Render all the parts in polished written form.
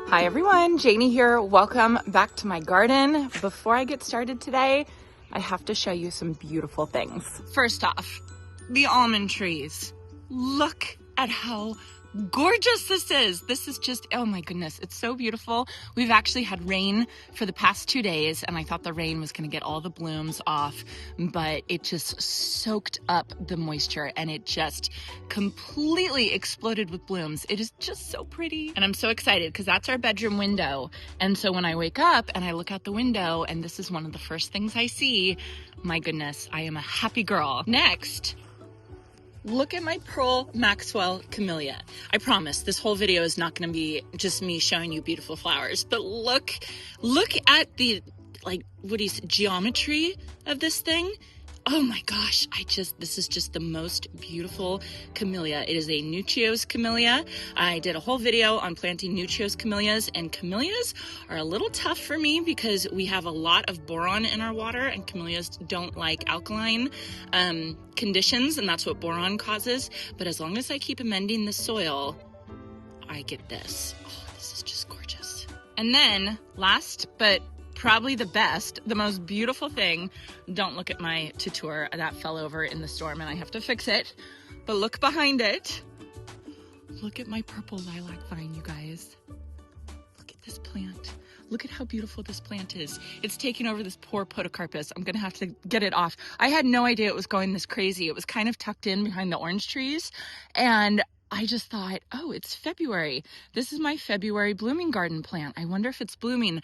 Hi everyone, Janie here. Welcome back to my garden. Before I get started today, I have to show you some beautiful things. First off, the almond trees. Look at how gorgeous this is. This is just, oh my goodness, it's so beautiful. We've actually had rain for the past 2 days and I thought the rain was gonna get all the blooms off, but it just soaked up the moisture and it just completely exploded with blooms. It is just so pretty. And I'm so excited because that's our bedroom window. And so when I wake up and I look out the window and this is one of the first things I see, my goodness, I am a happy girl. Next, look at my Pearl Maxwell camellia. I promise this whole video is not going to be just me showing you beautiful flowers, but look at the, like, what is geometry of this thing. Oh my gosh, this is just the most beautiful camellia. It is a Nuccios camellia. I did a whole video on planting Nuccios camellias, and camellias are a little tough for me because we have a lot of boron in our water and camellias don't like alkaline conditions, and that's what boron causes. But as long as I keep amending the soil, I get this. Oh, this is just gorgeous. And then last, but probably the best, the most beautiful thing, don't look at my tutor, that fell over in the storm and I have to fix it, but look behind it. Look at my purple lilac vine, you guys. Look at this plant. Look at how beautiful this plant is. It's taking over this poor podocarpus. I'm gonna have to get it off. I had no idea it was going this crazy. It was kind of tucked in behind the orange trees, and I just thought, oh, it's February. This is my February blooming garden plant. I wonder if it's blooming.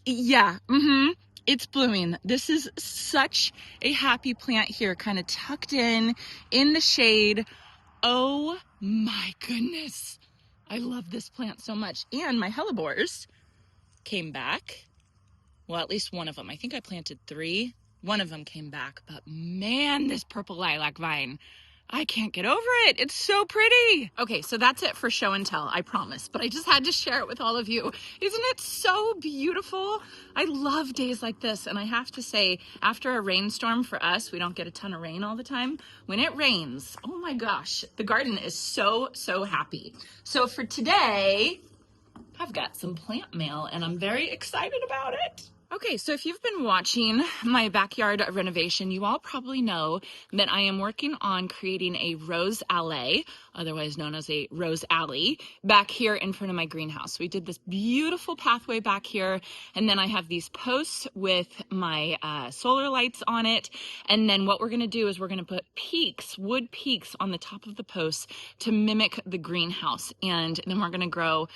Yeah, it's blooming. This is such a happy plant here, kind of tucked in the shade. Oh my goodness. I love this plant so much. And my hellebores came back. Well, at least one of them. I think I planted 3. One of them came back, but man, this purple lilac vine, I can't get over it. It's so pretty. Okay, so that's it for show and tell, I promise. But I just had to share it with all of you. Isn't it so beautiful? I love days like this. And I have to say, after a rainstorm for us, we don't get a ton of rain all the time. When it rains, oh my gosh, the garden is so, so happy. So for today, I've got some plant mail and I'm very excited about it. Okay, so if you've been watching my backyard renovation, you all probably know that I am working on creating a rose allée, otherwise known as a rose alley, back here in front of my greenhouse. We did this beautiful pathway back here, and then I have these posts with my solar lights on it, and then what we're gonna do is we're gonna put peaks, wood peaks on the top of the posts to mimic the greenhouse, and then we're gonna grow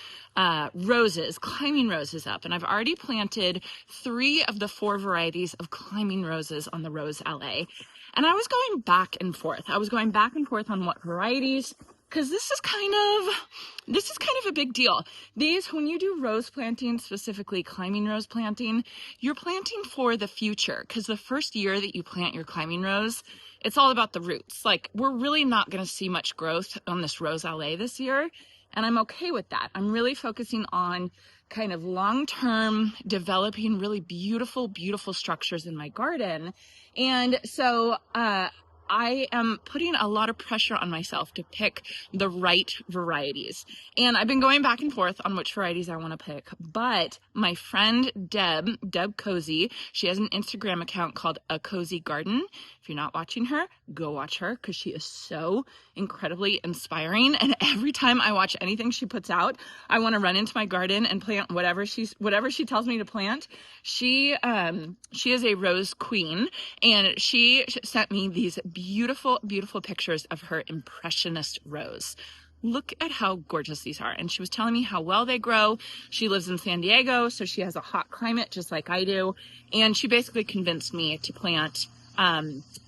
roses, climbing roses up, and I've already planted 3 of the 4 varieties of climbing roses on the rose alley. And I was going back and forth. I was going back and forth on what varieties, because this is kind of a big deal. When you do rose planting, specifically climbing rose planting, you're planting for the future, because the first year that you plant your climbing rose, it's all about the roots. Like, we're really not going to see much growth on this rose alley this year, and I'm okay with that. I'm really focusing on kind of long-term developing really beautiful, beautiful structures in my garden. And so I am putting a lot of pressure on myself to pick the right varieties. And I've been going back and forth on which varieties I want to pick, but my friend Debb Cozy, she has an Instagram account called A Cozy Garden. If you're not watching her, go watch her because she is so incredibly inspiring. And every time I watch anything she puts out, I want to run into my garden and plant whatever she tells me to plant. She is a rose queen, and she sent me these beautiful, beautiful pictures of her Impressionist rose. Look at how gorgeous these are. And she was telling me how well they grow. She lives in San Diego, so she has a hot climate just like I do. And she basically convinced me to plant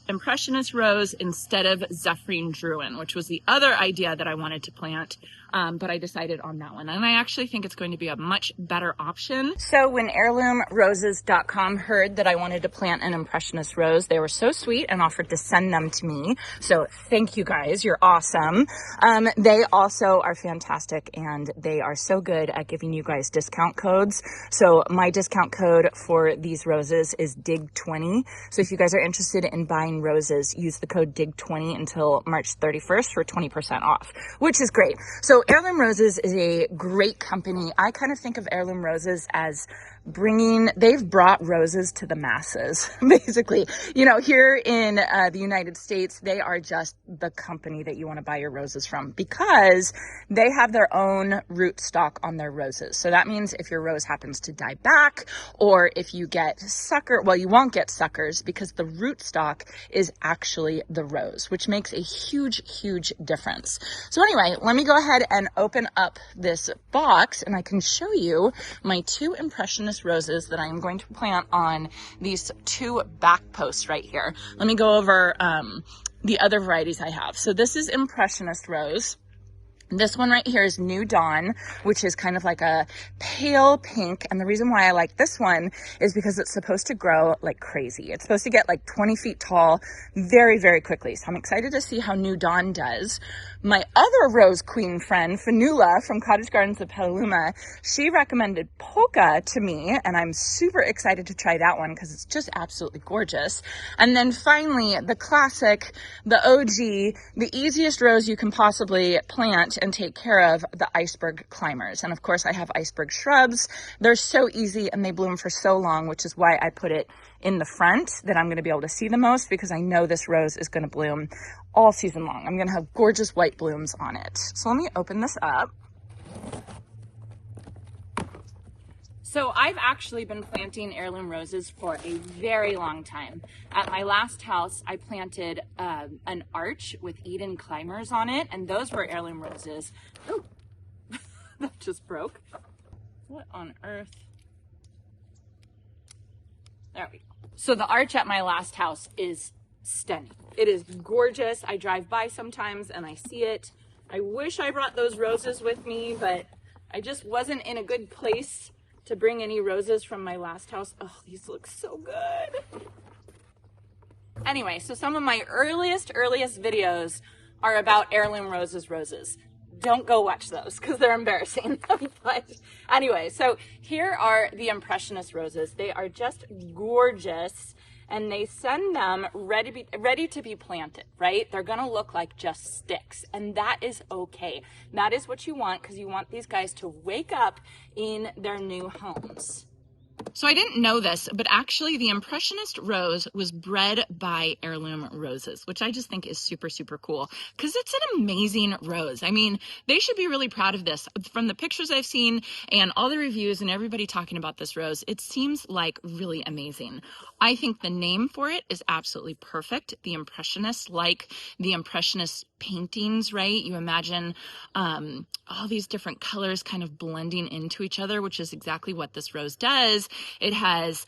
Impressionist rose instead of Zephyrin Druin, which was the other idea that I wanted to plant. But I decided on that one. And I actually think it's going to be a much better option. So when heirloomroses.com heard that I wanted to plant an Impressionist rose, they were so sweet and offered to send them to me. So thank you guys. You're awesome. They also are fantastic and they are so good at giving you guys discount codes. So my discount code for these roses is DIG20. So if you guys are interested in buying roses, use the code DIG20 until March 31st for 20% off, which is great. So So Heirloom Roses is a great company. I kind of think of Heirloom Roses as they've brought roses to the masses, basically. You know, here in the United States, they are just the company that you want to buy your roses from because they have their own root stock on their roses. So that means if your rose happens to die back, or if you get you won't get suckers because the root stock is actually the rose, which makes a huge, huge difference. So anyway, let me go ahead and open up this box and I can show you my 2 Impressionist roses that I'm going to plant on these 2 back posts right here. Let me go over the other varieties I have. So this is Impressionist rose. This one right here is New Dawn, which is kind of like a pale pink. And the reason why I like this one is because it's supposed to grow like crazy. It's supposed to get like 20 feet tall very, very quickly. So I'm excited to see how New Dawn does. My other rose queen friend, Fanula from Cottage Gardens of Petaluma, she recommended Polka to me, and I'm super excited to try that one because it's just absolutely gorgeous. And then finally, the classic, the OG, the easiest rose you can possibly plant and take care of, the iceberg climbers. And of course I have iceberg shrubs. They're so easy and they bloom for so long, which is why I put it in the front that I'm going to be able to see the most, because I know this rose is going to bloom all season long. I'm going to have gorgeous white blooms on it. So let me open this up. So I've actually been planting heirloom roses for a very long time. At my last house, I planted an arch with Eden climbers on it, and those were heirloom roses. Oh, that just broke. What on earth? There we go. So the arch at my last house is stunning. It is gorgeous. I drive by sometimes and I see it. I wish I brought those roses with me, but I just wasn't in a good place to bring any roses from my last house. Oh, these look so good. Anyway, so some of my earliest videos are about heirloom roses. Don't go watch those because they're embarrassing. But anyway, so here are the Impressionist roses. They are just gorgeous, and they send them ready to be planted, right? They're gonna look like just sticks, and that is okay. That is what you want, because you want these guys to wake up in their new homes. So I didn't know this, but actually the Impressionist rose was bred by Heirloom Roses, which I just think is super, super cool because it's an amazing rose. I mean, they should be really proud of this. From the pictures I've seen and all the reviews and everybody talking about this rose, it seems like really amazing. I think the name for it is absolutely perfect. The Impressionist, like the Impressionist paintings, right? You imagine all these different colors kind of blending into each other, which is exactly what this rose does. It has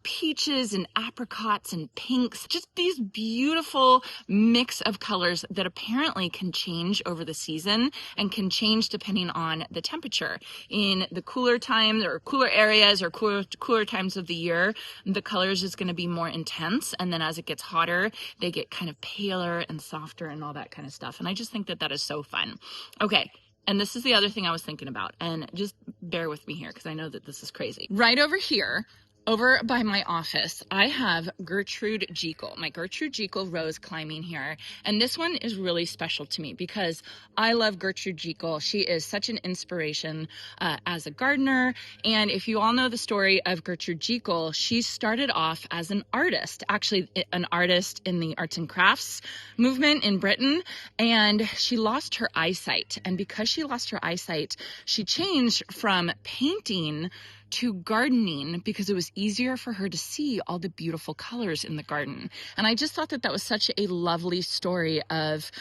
peaches and apricots and pinks, just these beautiful mix of colors that apparently can change over the season and can change depending on the temperature. In the cooler times or cooler areas or cooler times of the year, the colors is going to be more intense, and then as it gets hotter, they get kind of paler and softer and all that kind of stuff. And I just think that that is so fun. Okay. And this is the other thing I was thinking about, and just bear with me here because I know that this is crazy. Right over here, over by my office, I have Gertrude Jekyll, my Gertrude Jekyll rose climbing here. And this one is really special to me because I love Gertrude Jekyll. She is such an inspiration as a gardener. And if you all know the story of Gertrude Jekyll, she started off as an artist, actually an artist in the arts and crafts movement in Britain. And she lost her eyesight. And because she lost her eyesight, she changed from painting to gardening because it was easier for her to see all the beautiful colors in the garden. And I just thought that that was such a lovely story of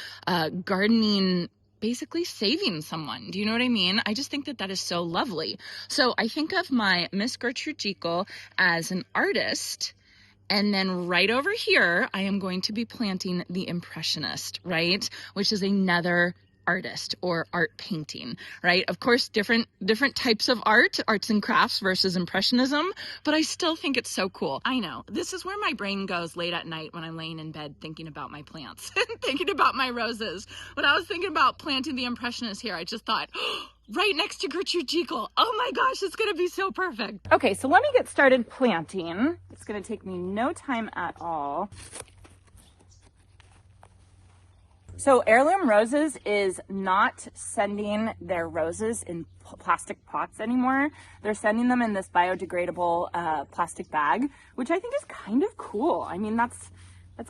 gardening basically saving someone. Do you know what I mean? I just think that that is so lovely. So I think of my Miss Gertrude Jekyll as an artist. And then right over here, I am going to be planting the Impressionist, right? Which is another artist or art painting, right? Of course, different types of arts and crafts versus Impressionism, but I still think it's so cool. I know, this is where my brain goes late at night when I'm laying in bed thinking about my plants, thinking about my roses. When I was thinking about planting the Impressionist here, I just thought, right next to Gertrude Jekyll. Oh my gosh, it's gonna be so perfect. Okay, so let me get started planting. It's gonna take me no time at all. So Heirloom Roses is not sending their roses in plastic pots anymore. They're sending them in this biodegradable plastic bag, which I think is kind of cool. I mean, that's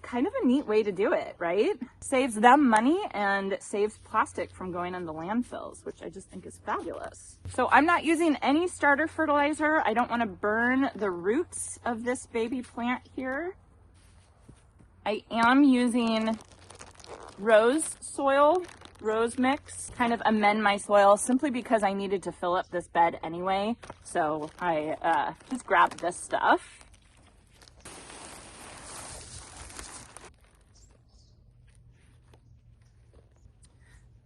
kind of a neat way to do it, right? Saves them money and saves plastic from going into landfills, which I just think is fabulous. So I'm not using any starter fertilizer. I don't want to burn the roots of this baby plant here. I am using rose soil, rose mix, kind of amend my soil simply because I needed to fill up this bed anyway. So I just grabbed this stuff.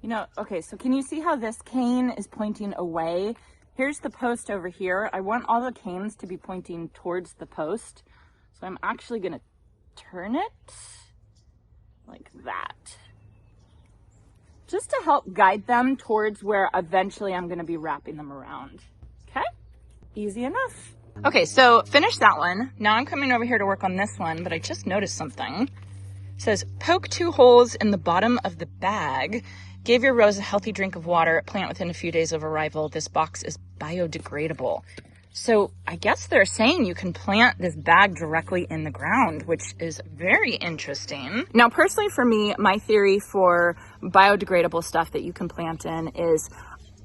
You know, okay, so can you see how this cane is pointing away? Here's the post over here. I want all the canes to be pointing towards the post. So I'm actually gonna turn it like that, just to help guide them towards where eventually I'm gonna be wrapping them around. Okay, easy enough. Okay, so finish that one. Now I'm coming over here to work on this one, but I just noticed something. It says, poke 2 holes in the bottom of the bag. Give your rose a healthy drink of water. Plant within a few days of arrival. This box is biodegradable. So I guess they're saying you can plant this bag directly in the ground, which is very interesting. Now, personally for me, my theory for biodegradable stuff that you can plant in is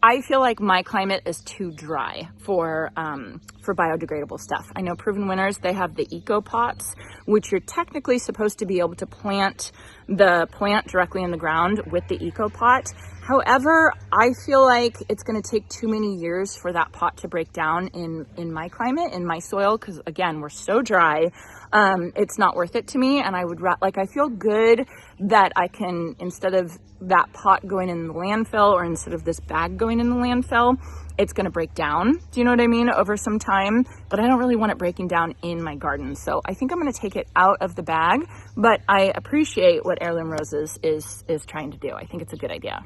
I feel like my climate is too dry for biodegradable stuff. I know Proven Winners, they have the eco pots, which you're technically supposed to be able to plant the plant directly in the ground with the eco pot. However, I feel like it's going to take too many years for that pot to break down in my climate, in my soil, because again, we're so dry. It's not worth it to me. And I would I feel good that I can, instead of that pot going in the landfill or instead of this bag going in the landfill, it's going to break down. Do you know what I mean? Over some time, but I don't really want it breaking down in my garden. So I think I'm going to take it out of the bag, but I appreciate what Heirloom Roses is trying to do. I think it's a good idea.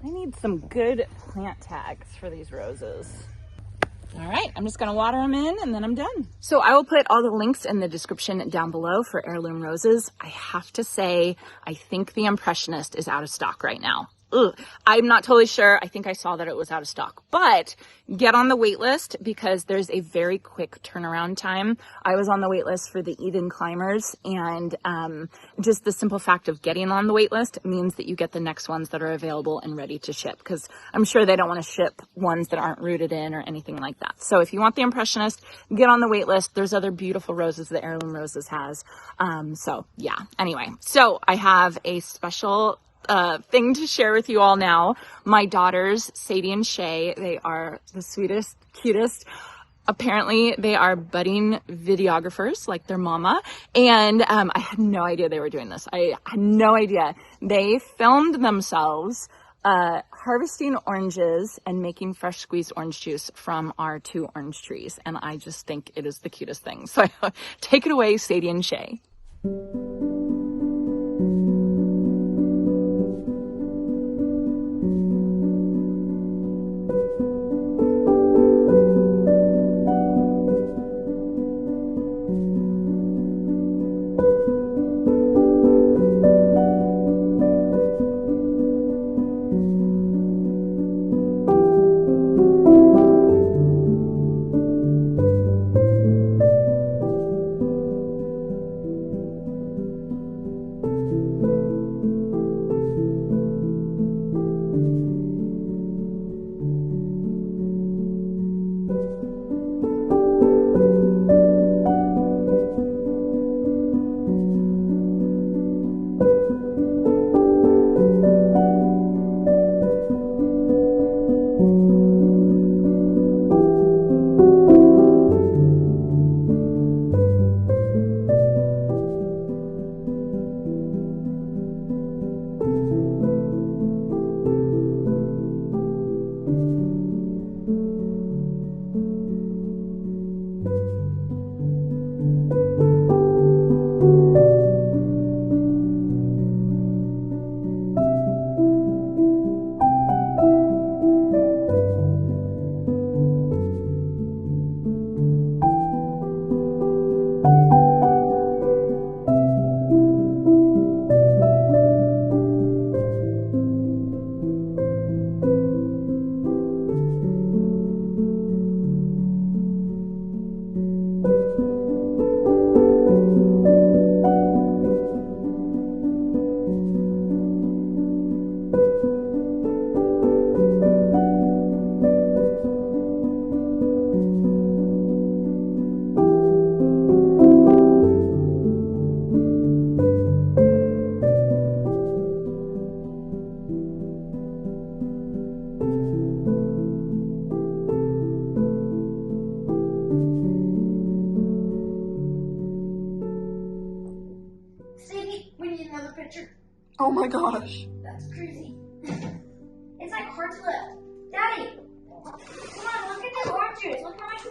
I need some good plant tags for these roses. All right, I'm just gonna water them in and then I'm done. So I will put all the links in the description down below for Heirloom Roses. I have to say, I think the Impressionist is out of stock right now. Ugh. I'm not totally sure. I think I saw that it was out of stock, but get on the wait list because there's a very quick turnaround time. I was on the wait list for the Eden Climbers, and just the simple fact of getting on the wait list means that you get the next ones that are available and ready to ship, because I'm sure they don't want to ship ones that aren't rooted in or anything like that. So if you want the Impressionist, get on the wait list. There's other beautiful roses that Heirloom Roses has. So yeah, anyway, so I have a special thing to share with you all now. My daughters, Sadie and Shae, they are the sweetest, cutest. Apparently they are budding videographers like their mama. And I had no idea they were doing this. I had no idea. They filmed themselves harvesting oranges and making fresh squeezed orange juice from our 2 orange trees. And I just think it is the cutest thing. So take it away, Sadie and Shae. my gosh. That's crazy. It's like hard to lift. Daddy, come on, look at the orange juice. Look how much